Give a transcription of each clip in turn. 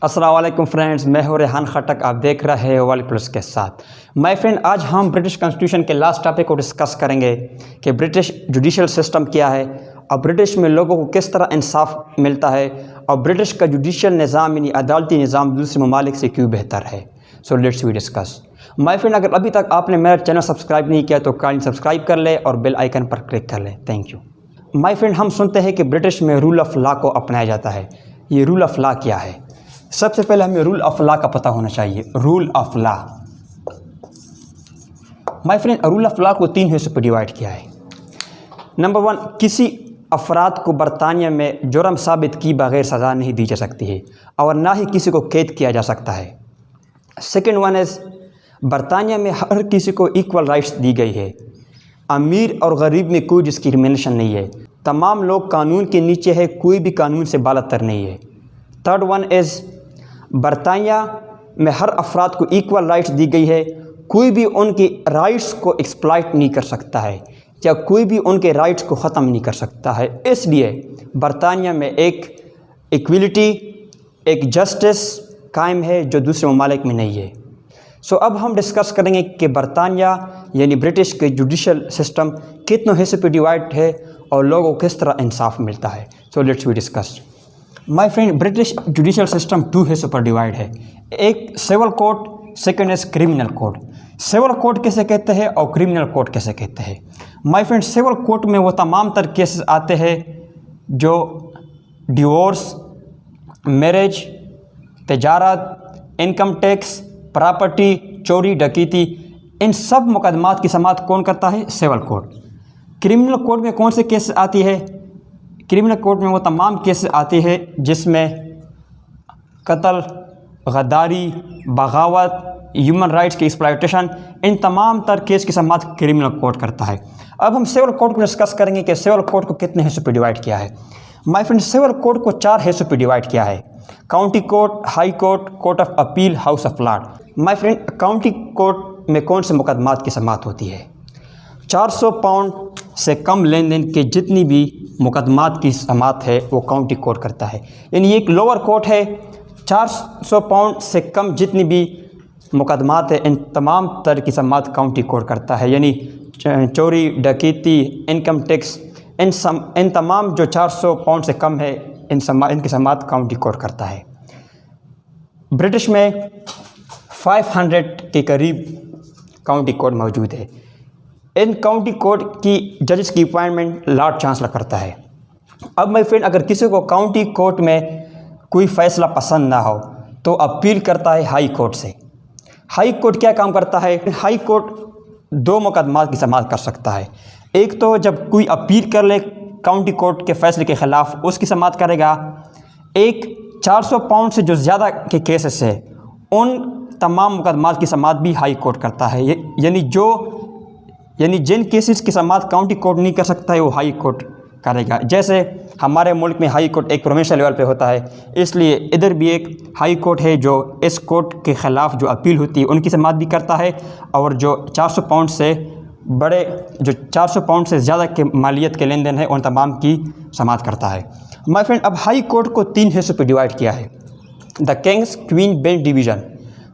अस्सलाम वालेकुम फ्रेंड्स, मैं हूं रेहान खटक। आप देख रहे हैं वाली प्लस के साथ। माय फ्रेंड, आज हम ब्रिटिश कॉन्स्टिट्यूशन के लास्ट टॉपिक को डिस्कस करेंगे कि ब्रिटिश जुडिशल सिस्टम क्या है और ब्रिटिश में लोगों को किस तरह इंसाफ मिलता है और ब्रिटिश का जुडिशल निज़ाम यानी अदालती निज़ाम दूसरे ममालिक से क्यों बेहतर है। So let's we discuss. My friend, अगर अभी तक आपने मेरा चैनल सब्सक्राइब नहीं किया तो काइंडली सब्सक्राइब कर ले और बेल आइकन पर क्लिक कर ले। Thank you. माय फ्रेंड, हम सुनते हैं कि ब्रिटिश में रूल ऑफ लॉ को अपनाया जाता है। ये रूल ऑफ लॉ क्या है? सबसे पहले हमें रूल ऑफ लॉ का पता होना चाहिए। Rule of law, my friend, rule of law को 3 हिस्सों पर डिवाइड किया है। नंबर 1, किसी अफराद को बरतानिया में जुर्म साबित की बगैर सज़ा नहीं दी जा सकती है और ना ही किसी को कैद किया जा सकता है। सेकेंड वन इज़, बरतानिया में हर किसी को इक्वल राइट्स दी गई है। अमीर और गरीब में कोई डिस्क्रिमिनेशन नहीं है। तमाम लोग कानून के नीचे है, कोई भी कानून से बालातर नहीं है। थर्ड वन इज़, बरतानिया में हर अफराद को इक्वल राइट्स दी गई है। कोई भी उनके राइट्स को एक्सप्लॉइट नहीं कर सकता है या कोई भी उनके राइट्स को ख़त्म नहीं कर सकता है। इसलिए बरतानिया में एक इक्वलिटी, एक जस्टिस कायम है जो दूसरे ममालिक में नहीं है। सो अब हम डिस्कस करेंगे कि बरतानिया यानी ब्रिटिश के जुडिशल सिस्टम कितनों हिस्से पे डिवाइड है और लोगों को किस तरह इंसाफ मिलता है। So let's we discuss. My friend, British judicial system 2 हिस्सों पर डिवाइड है। एक civil court, second is criminal court. Civil court कैसे कहते हैं और क्रिमिनल कोर्ट कैसे कहते हैं? माय फ्रेंड, सिविल कोर्ट में वो तमाम तर केसेस आते हैं जो डिवोर्स, मैरिज, तजारत, इनकम टैक्स, प्रॉपर्टी, चोरी, डकैती, इन सब मुकदमात की समाअत कौन करता है? Civil court. क्रिमिनल कोर्ट में कौन से केसेस आती है? क्रिमिनल कोर्ट में वो तमाम केसेस आते हैं जिसमें कत्ल, गद्दारी, बगावत, ह्यूमन राइट्स की एक्सप्लॉयटेशन, इन तमाम तर केस की समाअत क्रिमिनल कोर्ट करता है। अब हम सिविल कोर्ट को डिस्कस करेंगे कि सिविल कोर्ट को कितने हिस्सों पर डिवाइड किया है। माय फ्रेंड, सिविल कोर्ट को 4 हिस्सों पर डिवाइड किया है। County court, high court, court of appeal, house of Lord. My friend, county court में कौन से मुकदमात की समाअत होती है? 400 पाउंड से कम लेन देन के जितनी भी मुकदमात की समाअत है वो काउंटी कोर्ट करता है। यानी एक लोअर कोर्ट है। 400 पाउंड से कम जितनी भी मुकदमात है इन तमाम तरह की समाअत काउंटी कोर्ट करता है। यानी चोरी, डकैती, इनकम टैक्स, इन तमाम जो 400 पाउंड से कम है इनकी समाअत काउंटी कोर्ट करता है। ब्रिटिश में 500 के करीब काउंटी कोर्ट मौजूद है। इन काउंटी कोर्ट की जजेस की अपॉइंटमेंट लॉर्ड चांसलर करता है। अब माय फ्रेंड, अगर किसी को काउंटी कोर्ट में कोई फ़ैसला पसंद ना हो तो अपील करता है हाई कोर्ट से। हाई कोर्ट क्या काम करता है? हाई कोर्ट 2 मुकदमात की समाअत कर सकता है। एक तो जब कोई अपील कर ले काउंटी कोर्ट के फ़ैसले के ख़िलाफ़, उसकी समाअत करेगा। एक 400 पाउंड से जो ज़्यादा के केसेस है उन तमाम मुकदमात की समाअत भी हाई कोर्ट करता है। यानी जिन केसेस की समाअत काउंटी कोर्ट नहीं कर सकता है वो हाई कोर्ट करेगा। जैसे हमारे मुल्क में हाई कोर्ट एक प्रोविंशियल लेवल पे होता है, इसलिए इधर भी एक हाई कोर्ट है जो इस कोर्ट के ख़िलाफ़ जो अपील होती है उनकी समाअत भी करता है और जो 400 पाउंड से ज़्यादा के मालियत के लेन देन है उन तमाम की समाअत करता है। माय फ्रेंड, अब हाई कोर्ट को 3 हिस्सों पर डिवाइड किया है। The Kings queen bench division.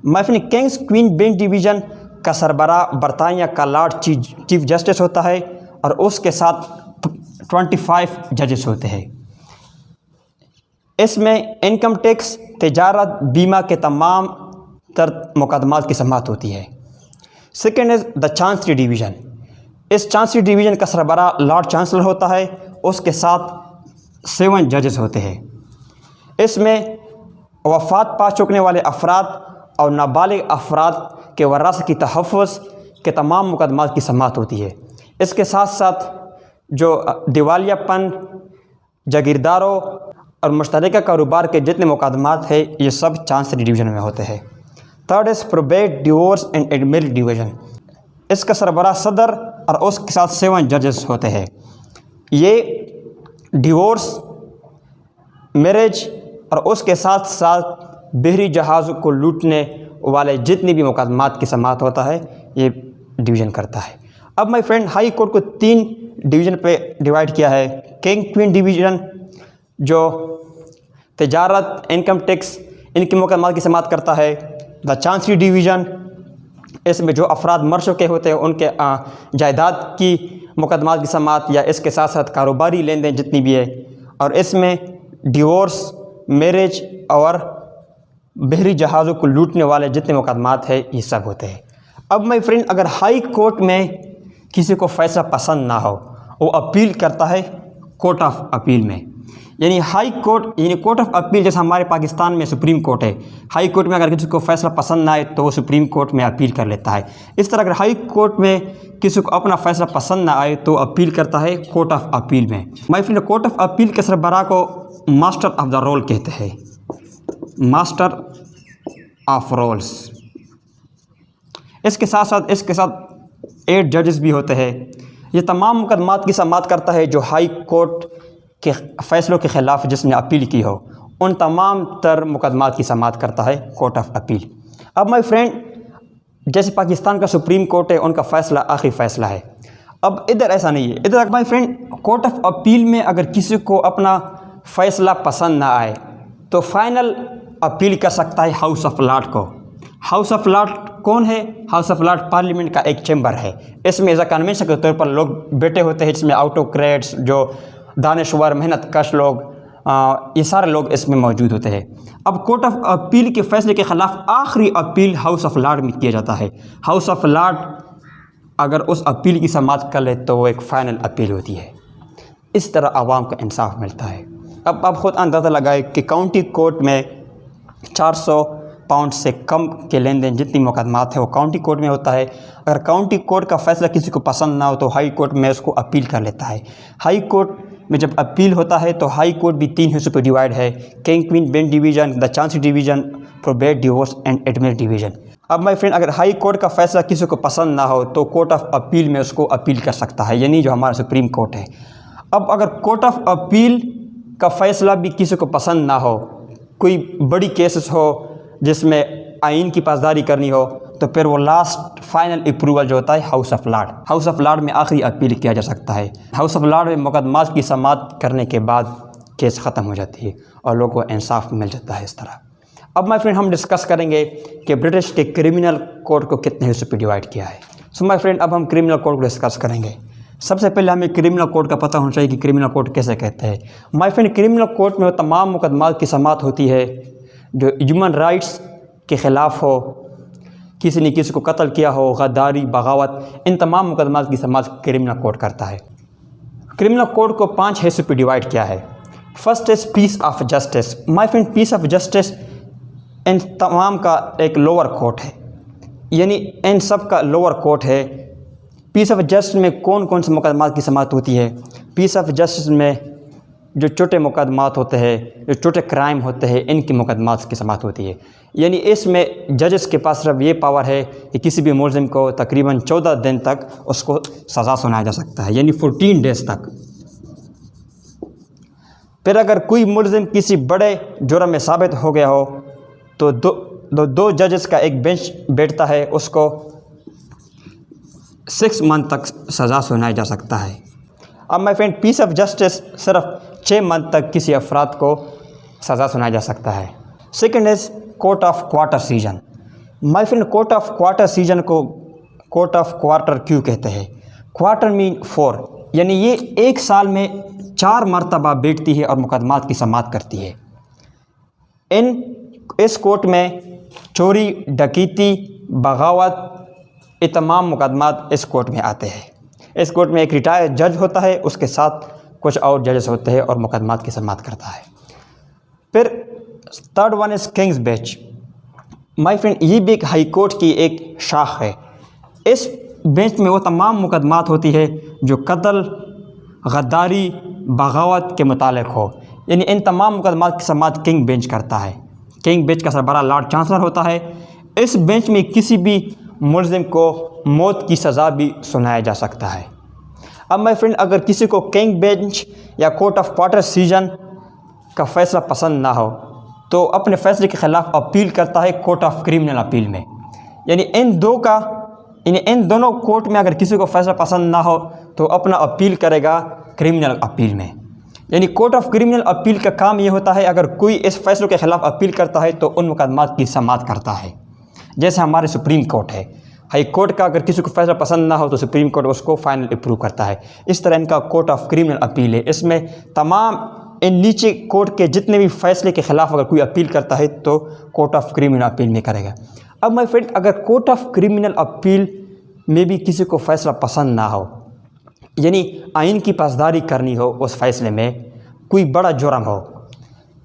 My friend, Kings queen bench division का सरबरा बरतानिया का लॉर्ड चीफ जस्टिस होता है और उसके साथ 25 जजेस होते हैं। इसमें इनकम टैक्स, तजारत, बीमा के तमाम तर मुकदमात की समाअत होती है। Second is the chancery division. इस चांसरी डिवीज़न का सरबरा लॉर्ड चांसलर होता है, उसके साथ 7 जजेस होते हैं। इसमें वफ़ात पा चुकने वाले अफराद और नाबालिग अफराद के वरासत की तहफ़्फ़ुज़ के तमाम मुकदमात की समाअत होती है। इसके साथ साथ जो दिवालियापन, जागीरदारों और मुश्तरका कारोबार के जितने मुकदमात हैं ये सब चांसरी डिवीज़न में होते हैं। Third is probate, divorce and admit division. इसका सरबराह सदर और उसके साथ 7 जजेस होते हैं। ये डिवोर्स, मैरिज और उसके साथ साथ बहरी जहाज़ों को लूटने वाले जितनी भी मुकदमात की समाअत होता है ये डिवीज़न करता है। अब माय फ्रेंड, हाई कोर्ट को 3 डिवीज़न पे डिवाइड किया है। किंग क्वीन डिवीज़न जो तजारत, इनकम टैक्स, इनके मुकदमात की समाअत करता है द चांसरी डिवीज़न। इसमें जो अफराद मर चुके होते हैं उनके जायदाद की मुकदमात की समाअत या इसके साथ साथ कारोबारी लेन देन जितनी भी है। और इसमें डिवोर्स, मैरिज और बहरी जहाज़ों को लूटने वाले जितने मुकदमात हैं ये सब होते हैं। अब माय फ्रेंड, अगर हाई कोर्ट में किसी को फ़ैसला पसंद ना हो, वो अपील करता है कोर्ट ऑफ अपील में। यानी हाई कोर्ट यानी कोर्ट ऑफ अपील जैसे हमारे पाकिस्तान में सुप्रीम कोर्ट है, हाई कोर्ट में अगर किसी को फ़ैसला पसंद ना आए तो वो सुप्रीम कोर्ट में अपील कर लेता है। इस तरह अगर हाई कोर्ट में किसी को अपना फ़ैसला पसंद ना आए तो अपील करता है कोर्ट ऑफ अपील में। My friend, court of appeal के सरबराह को मास्टर ऑफ द रोल कहते हैं, मास्टर ऑफ रोल्स। इसके साथ 8 जजेस भी होते हैं। ये तमाम मुकदमात की समाअत करता है जो हाई कोर्ट के फ़ैसलों के ख़िलाफ़ जिसने अपील की हो, उन तमाम तर मुकदमात की समाअत करता है कोर्ट ऑफ अपील। अब माय फ्रेंड, जैसे पाकिस्तान का सुप्रीम कोर्ट है, उनका फ़ैसला आखिरी फ़ैसला है। अब इधर ऐसा नहीं है। इधर my friend, court of appeal में अगर किसी को अपना फ़ैसला पसंद ना आए तो फाइनल अपील कर सकता है हाउस ऑफ लॉर्ड को। हाउस ऑफ लॉर्ड कौन है? हाउस ऑफ लॉर्ड पार्लियामेंट का एक चैम्बर है। इसमें एज अ कन्वेंशन के तौर पर लोग बैठे होते हैं। इसमें ऑटोक्रेट्स, जो दानश्वर, मेहनत कश लोग, ये सारे लोग इसमें मौजूद होते हैं। अब कोर्ट ऑफ अपील के फ़ैसले के ख़िलाफ़ आखिरी अपील हाउस ऑफ लॉर्ड में किया जाता है। हाउस ऑफ लॉर्ड अगर उस अपील की समाअत कर ले तो वो एक फ़ाइनल अपील होती है। इस तरह आवाम को इंसाफ मिलता है। अब आप ख़ुद अंदाज़ा लगाए कि काउंटी कोर्ट में 400 पाउंड से कम के लेन देन जितनी मुकदमात है वो काउंटी कोर्ट में होता है। अगर काउंटी कोर्ट का फ़ैसला किसी को पसंद ना हो तो हाई कोर्ट में उसको अपील कर लेता है। हाई कोर्ट में जब अपील होता है तो हाई कोर्ट भी 3 हिस्सों पर डिवाइड है, king queen bench division, the chancery division, probate, divorce and admit division. अब माय फ्रेंड, अगर हाई कोर्ट का फ़ैसला किसी को पसंद ना हो तो कोर्ट ऑफ अपील में उसको अपील कर सकता है, यानी जो हमारा सुप्रीम कोर्ट है। अब अगर कोर्ट ऑफ अपील का फ़ैसला भी किसी को पसंद ना हो, कोई बड़ी केसेस हो जिसमें आइन की पासदारी करनी हो, तो फिर वो लास्ट फाइनल अप्रूवल जो होता है house of Lord. House of Lord में आखिरी अपील किया जा सकता है। हाउस ऑफ लॉर्ड में मुकदमात की समाअत करने के बाद केस ख़त्म हो जाती है और लोगों को इंसाफ मिल जाता है इस तरह। अब माय फ्रेंड, हम डिस्कस करेंगे कि ब्रिटिश के क्रिमिनल कोड को कितने हिस्सों पर डिवाइड किया है। सो माय फ्रेंड, अब हम क्रिमिनल कोड को डिस्कस करेंगे। सबसे पहले हमें क्रिमिनल कोड का पता होना चाहिए कि क्रिमिनल कोड कैसे कहते हैं। माय फ्रेंड, क्रिमिनल कोड में वो तमाम मुकदमात की समाअत होती है जो ह्यूमन राइट्स के ख़िलाफ़ हो, किसी ने किसी को कत्ल किया हो, गद्दारी, बगावत, इन तमाम मुकदमात की समाअत क्रिमिनल कोड करता है। क्रिमिनल कोड को 5 हिस्सों पर डिवाइड किया है। First is peace of justice. My friend, peace of justice इन तमाम का एक लोअर कोर्ट है, यानी इन सब का लोअर कोर्ट है। पीस ऑफ जस्टिस में कौन कौन से मुकदमात की समाअत होती है? पीस ऑफ जस्टिस में जो छोटे मुकदमात होते हैं, जो छोटे क्राइम होते हैं, इनकी मुकदमात की समाअत होती है। यानी इसमें जजेस के पास सिर्फ ये पावर है कि किसी भी मुलजिम को तकरीबन 14 दिन तक उसको सज़ा सुनाया जा सकता है, यानी 14 डेज़ तक। फिर अगर कोई मुलजिम किसी बड़े जुर्म में साबित हो गया हो तो दो जजेस का एक बेंच बैठता है, उसको 6 मंथ तक सज़ा सुनाया जा सकता है। अब my friend, peace of justice सिर्फ 6 मंथ तक किसी अफराद को सज़ा सुनाया जा सकता है। Second is court of quarter season. My friend, court of quarter season को कोर्ट ऑफ क्वार्टर क्यों कहते हैं? क्वार्टर मीन 4, यानी ये एक साल में 4 मरतबा बैठती है और मुकदमात की समाअत करती है। इस कोर्ट में चोरी, डकैती, बगावत, ये तमाम मुकदमात इस कोर्ट में आते हैं। इस कोर्ट में एक रिटायर्ड जज होता है, उसके साथ कुछ और जजेस होते हैं और मुकदमात की समाअत करता है। फिर third one is Kings bench. My friend, ये भी एक हाई कोर्ट की एक शाख है। इस बेंच में वो तमाम मुकदमात होती है जो कत्ल, गद्दारी, बगावत के मुतालिक हो, यानी इन तमाम मुकदमात की समाअत किंग बेंच करता है। किंग बेंच का सरबराह लॉर्ड चांसलर होता है। इस बेंच में किसी भी मुलजिम को मौत की सज़ा भी सुनाया जा सकता है। अब माय फ्रेंड, अगर किसी को किंग बेंच या कोर्ट ऑफ क्वार्टर सीजन का फ़ैसला पसंद ना हो तो अपने फ़ैसले के ख़िलाफ़ अपील करता है कोर्ट ऑफ क्रिमिनल अपील में। यानी इन दोनों कोर्ट में अगर किसी को फ़ैसला पसंद ना हो तो अपना अपील करेगा क्रिमिनल अपील में। यानी कोर्ट ऑफ क्रिमिनल अपील का काम ये होता है, अगर कोई इस फैसलों के खिलाफ अपील करता है तो उन मुकदमात की समाअत करता है। जैसे हमारे सुप्रीम कोर्ट है, हाई कोर्ट का अगर किसी को फैसला पसंद ना हो तो सुप्रीम कोर्ट उसको फाइनल अप्रूव करता है। इस तरह इनका कोर्ट ऑफ क्रिमिनल अपील है। इसमें तमाम इन नीचे कोर्ट के जितने भी फैसले के खिलाफ अगर कोई अपील करता है तो कोर्ट ऑफ क्रिमिनल अपील में करेगा। अब माय फ्रेंड, अगर कोर्ट ऑफ क्रिमिनल अपील में भी किसी को फैसला पसंद ना हो, यानी आइन की पासदारी करनी हो, उस फैसले में कोई बड़ा जुर्म हो,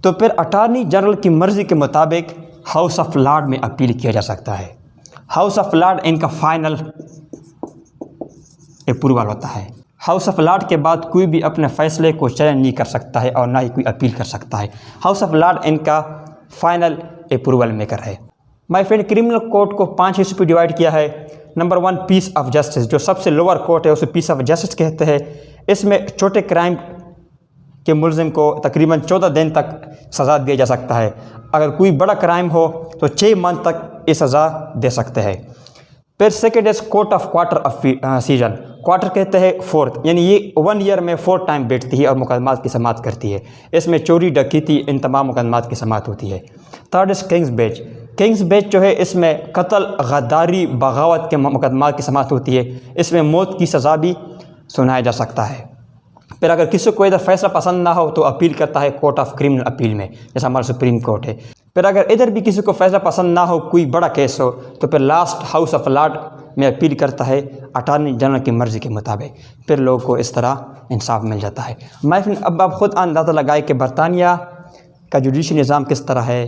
तो फिर अटॉर्नी जनरल की मर्ज़ी के मुताबिक हाउस ऑफ लॉर्ड में अपील किया जा सकता है। हाउस ऑफ लॉर्ड इनका फाइनल अप्रूवल होता है। हाउस ऑफ लॉर्ड के बाद कोई भी अपने फैसले को चैलेंज नहीं कर सकता है और ना ही कोई अपील कर सकता है। हाउस ऑफ लॉर्ड इनका फाइनल अप्रूवल मेकर है। माय फ्रेंड, क्रिमिनल कोर्ट को 5 हिस्सों पर डिवाइड किया है। नंबर 1, पीस ऑफ जस्टिस, जो सबसे लोअर कोर्ट है उसे पीस ऑफ जस्टिस कहते हैं। इसमें छोटे क्राइम के मुलजिम को तकरीबन 14 दिन तक सज़ा दिया जा सकता है। अगर कोई बड़ा क्राइम हो तो 6 मंथ तक ये सज़ा दे सकते हैं। फिर second is court of quarter off season, quarter कहते हैं 4th, यानी ये 1 ईयर में 4 टाइम बैठती है और मुकदमात की समाअत करती है। इसमें चोरी, डकैती, इन तमाम मुकदमात की समाअत होती है। Third is Kings bench, Kings bench जो है इसमें कत्ल, गद्दारी, बगावत के मुकदमात की समाअत होती है। इसमें मौत की सज़ा भी सुनाया जा सकता है। फिर अगर किसी को इधर फैसला पसंद ना हो तो अपील करता है कोर्ट ऑफ क्रिमिनल अपील में, जैसा हमारा सुप्रीम कोर्ट है। फिर अगर इधर भी किसी को फैसला पसंद ना हो, कोई बड़ा केस हो, तो फिर लास्ट हाउस ऑफ लॉर्ड में अपील करता है अटॉर्नी जनरल की मर्ज़ी के मुताबिक। फिर लोगों को इस तरह इंसाफ मिल जाता है। माय फ्रेंड, अब आप ख़ुद अंदाज़ा लगाए कि बरतानिया का जुडिशल निज़ाम किस तरह है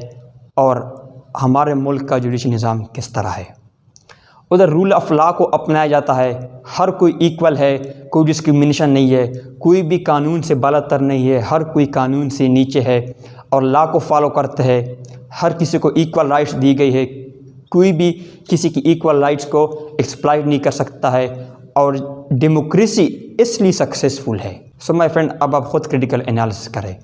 और हमारे मुल्क का जुडिशल निज़ाम किस तरह है। उधर रूल ऑफ लॉ को अपनाया जाता है, हर कोई इक्वल है, कोई डिस्क्रिमिनेशन नहीं है, कोई भी कानून से बालातर नहीं है, हर कोई कानून से नीचे है और लॉ को फॉलो करते हैं। हर किसी को इक्वल राइट्स दी गई है, कोई भी किसी की इक्वल राइट्स को एक्सप्लॉइट नहीं कर सकता है और डेमोक्रेसी इसलिए सक्सेसफुल है। सो माय फ्रेंड, अब आप खुद क्रिटिकल एनालिसिस करें।